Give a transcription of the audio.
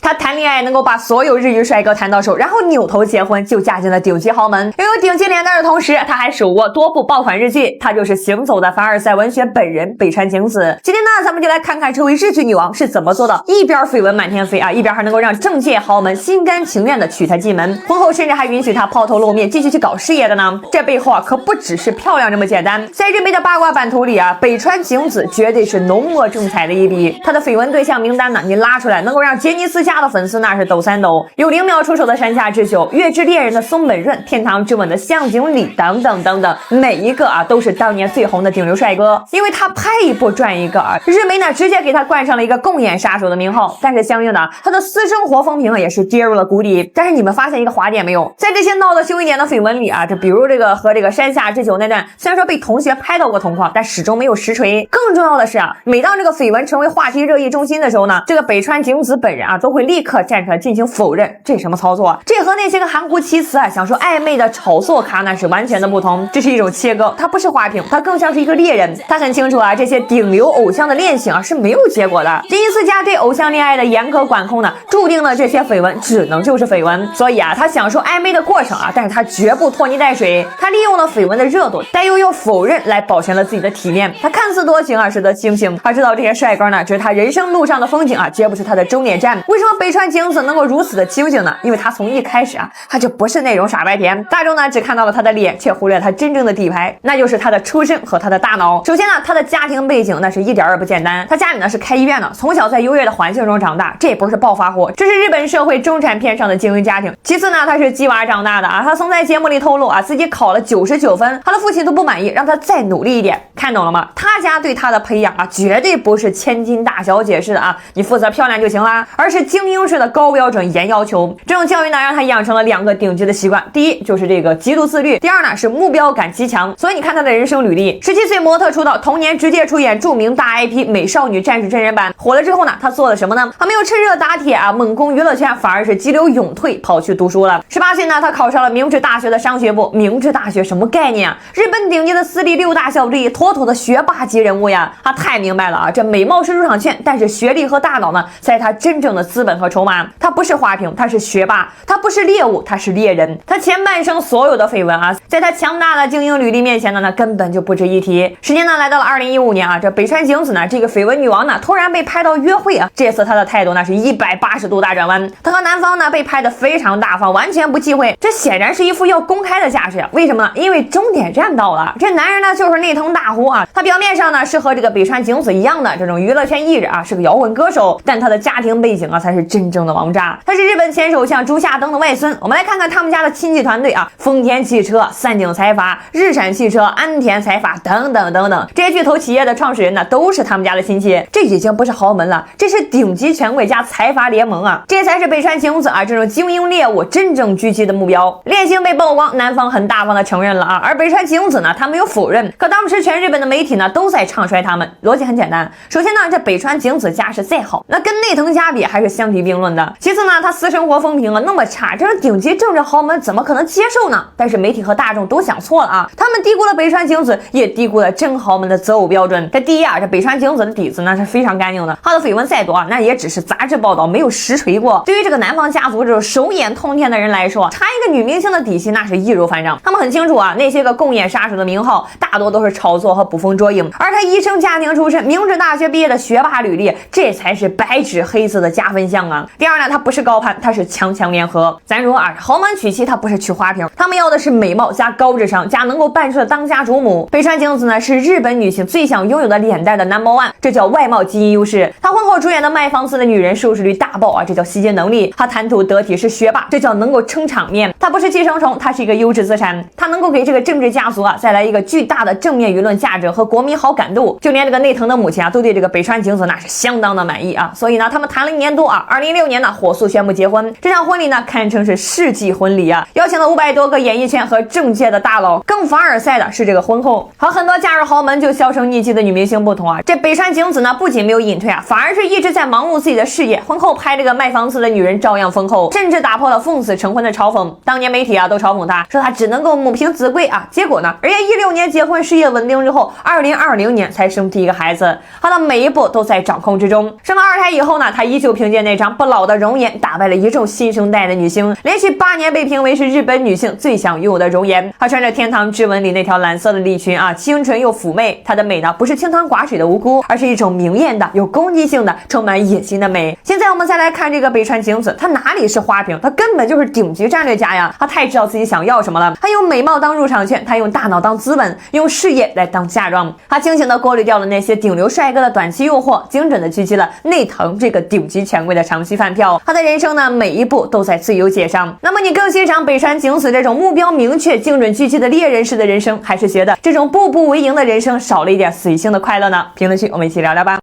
她谈恋爱能够把所有日语帅哥谈到手，然后扭头结婚，就嫁进了顶级豪门。拥有顶级脸蛋的同时，她还手握多部爆款日剧，她就是行走的凡尔赛文学本人北川景子。今天呢，咱们就来看看这位日剧女王是怎么做到一边绯闻满天飞啊，一边还能够让政界豪门心甘情愿的娶她进门，婚后甚至还允许她抛头露面继续去搞事业的呢。这背后啊，可不只是漂亮这么简单。在日媒的八卦版图里啊，北川景子绝对是浓墨重彩的一笔。她的绯闻对象名单呢，你拉出来能够让杰尼斯家的粉丝那是抖三抖。有0秒出手的山下智久，月之恋人的松本润，天堂之吻的向井理等等等等，每一个啊都是当年最红的顶流帅哥。因为他拍一部赚一个啊，日媒呢直接给他冠上了一个共演杀手的名号。但是相应的，他的私生活风评啊也是跌入了谷底。但是你们发现一个滑点没有？在这些闹得凶一点的绯闻里啊，这比如这个和这个山下智久那段，虽然说被同学拍到过同框，但始终没有实锤。更重要的是啊，每当这个绯闻成为话题热议中心的时候呢，这个北川景子本人啊都会立刻站出来进行否认。这什么操作？这和那些个含糊其辞啊想说暧昧的炒作咖那是完全的不同。这是一种切割，它不是花瓶，它更像是一个猎人。他很清楚啊，这些顶流偶像的恋情啊是没有结果的。杰尼斯家对偶像恋爱的严格管控呢，注定了这些绯闻只能就是绯闻。所以啊，他享受暧昧的过程啊，但是他绝不拖泥带水。他利用了绯闻的热度，但又用否认来保全了自己的体面。他看似多情啊，实则清醒。他知道这些帅哥呢，只是他人生路上的风景啊，绝不是他的终点站。为什么北川景子能够如此的清醒呢？因为他从一开始啊，他就不是那种傻白甜。大众呢只看到了他的脸，却忽略了他真正的底牌，那就是他的出身和他的大脑。首先呢，他的家庭背景那是一点儿也不简单。他家里呢是开医院的，从小在优越的环境中长大，这也不是暴发户，这是日本社会中产偏上的精英家庭。其次呢，他是鸡娃长大的啊，他曾在节目里透露啊，自己考了99分，他的父亲都不满意，让他再努力一点。看懂了吗？他家对他的培养啊，绝对不是千金大小姐式的啊，你负责漂亮就行啦，而是精英式的高标准严要求。这种教育呢，让他养成了2个顶级的习惯，第一就是这个极度自律，第二呢是目标感极强。所以你看他的人生履历，17岁模特出道，同年直接出演著名大 IP 美少女战士真人版。火了之后呢，他做了什么呢？他没有趁热打铁啊，猛攻娱乐圈，反而是急流勇退，跑去读书了。18岁呢，他考上了明治大学的商学部。明治大学什么概念啊？日本顶级的私立6大校之一，妥妥的学霸级人物呀！他太明白了啊，这美貌是入场券，但是学历和大脑呢，才是他真正的资本和筹码。他不是花瓶，他是学霸；他不是猎物，他是猎人。他前半生所有的绯闻啊，在他强大的精英履历面前呢，根本就不值一提。时间呢来到了2015年啊，这北川景子呢，这个绯闻女王呢，突然被拍到约会啊，这次她的态度呢是180度大转弯。她和男方呢被拍得非常大方，完全不忌讳，这显然是一副要公开的架势呀。为什么呢？因为终点站到了。这男人呢就是内藤大胡啊，他表面上呢是和这个北川景子一样的这种娱乐圈艺人啊，是个摇滚歌手，但他的家庭背景啊才是真正的王炸。他是日本前首相竹下登的外孙。我们来看看他们家的亲戚团队啊，丰田汽车、三井财阀、日产汽车、安田财阀等等等等，这些巨头企业的创始人呢都是他们家的亲戚。这已经不是豪门了，这是顶级权贵加财阀联盟啊！这才是北川景子啊这种精英猎物真正狙击的目标。恋情被曝光，男方很大方的承认了啊，而北川景子呢，他没有否认。可当时全日本的媒体呢都在唱衰他们。逻辑很简单，首先呢，这北川景子家世再好，那跟内藤家比还是相提并论的。其次呢，他私生活风评啊那么差，这种顶级政治豪门怎么可能接受呢？但是媒体和大众都想错了啊，他们低估了北川景子，也低估了真豪门的择偶标准。这第一啊，这北川景子的底子呢是非常干净的，他的绯闻再多啊，那也只是杂志报道，没有实锤过。对于这个南方家族这种手眼通天的人来说，查一个女明星的底细那是易如反掌。他们很清楚啊，那些个共演杀手的名号大多都是炒作和捕风捉影，而他医生家庭出身，明治大学毕业的学霸履历，这才是白纸黑字的加分项啊。第二呢，他不是高攀，他是强强联合。咱说啊，豪门娶妻他不是娶花瓶，他们要的是美貌加高智商加能够办事的当家主母。北川景子呢是日本女性最想拥有的脸蛋的 No.1， 这叫外貌基因优势。她婚后主演的卖房子的女人收视率大爆啊，这叫吸金能力。她谈吐得体是学霸，这叫能够撑场面。她不是寄生虫，她是一个优质资产。她能够给这个政治家族啊带来一个巨大的正面舆论价值和国民好感度。就连这个内藤的母亲啊都对这个北川景子那是相当的满意啊。所以呢，他们谈了1年多啊，2016年呢火速宣布结婚。这场婚礼呢堪称是世纪婚礼啊，邀请了500多个演艺圈和政界的大佬。更凡尔赛的是这个婚后，和很多嫁入豪门就销声匿迹的女明星不同啊，这北川景子呢不仅没有隐退啊，反而是一直在忙碌自己的事业。婚后拍这个卖房子的女人照样丰厚，甚至打破了奉子成婚的嘲讽。当年媒体啊都嘲讽她，说她只能够母凭子贵啊。结果呢，人家16年结婚，事业稳定之后，2020年才生第一个孩子，她的每一步都在掌控之中。生了2胎以后呢，她依旧凭借那那张不老的容颜打败了一众新生代的女星，连续8年被评为是日本女性最想拥有的容颜。她穿着《天堂之吻》里那条蓝色的礼裙啊，清纯又妩媚。她的美呢，不是清汤寡水的无辜，而是一种明艳的、有攻击性的、充满野心的美。现在我们再来看这个北川景子，她哪里是花瓶，她根本就是顶级战略家呀！她太知道自己想要什么了。她用美貌当入场券，她用大脑当资本，用事业来当嫁妆。她清醒地过滤掉了那些顶流帅哥的短期诱惑，精准地狙击了内藤这个顶级权贵的长期饭票。她的人生呢，每一步都在最优解上。那么你更欣赏北川景子这种目标明确、精准狙击的猎人式的人生，还是觉得这种步步为营的人生少了一点随性的快乐呢？评论区我们一起聊聊吧。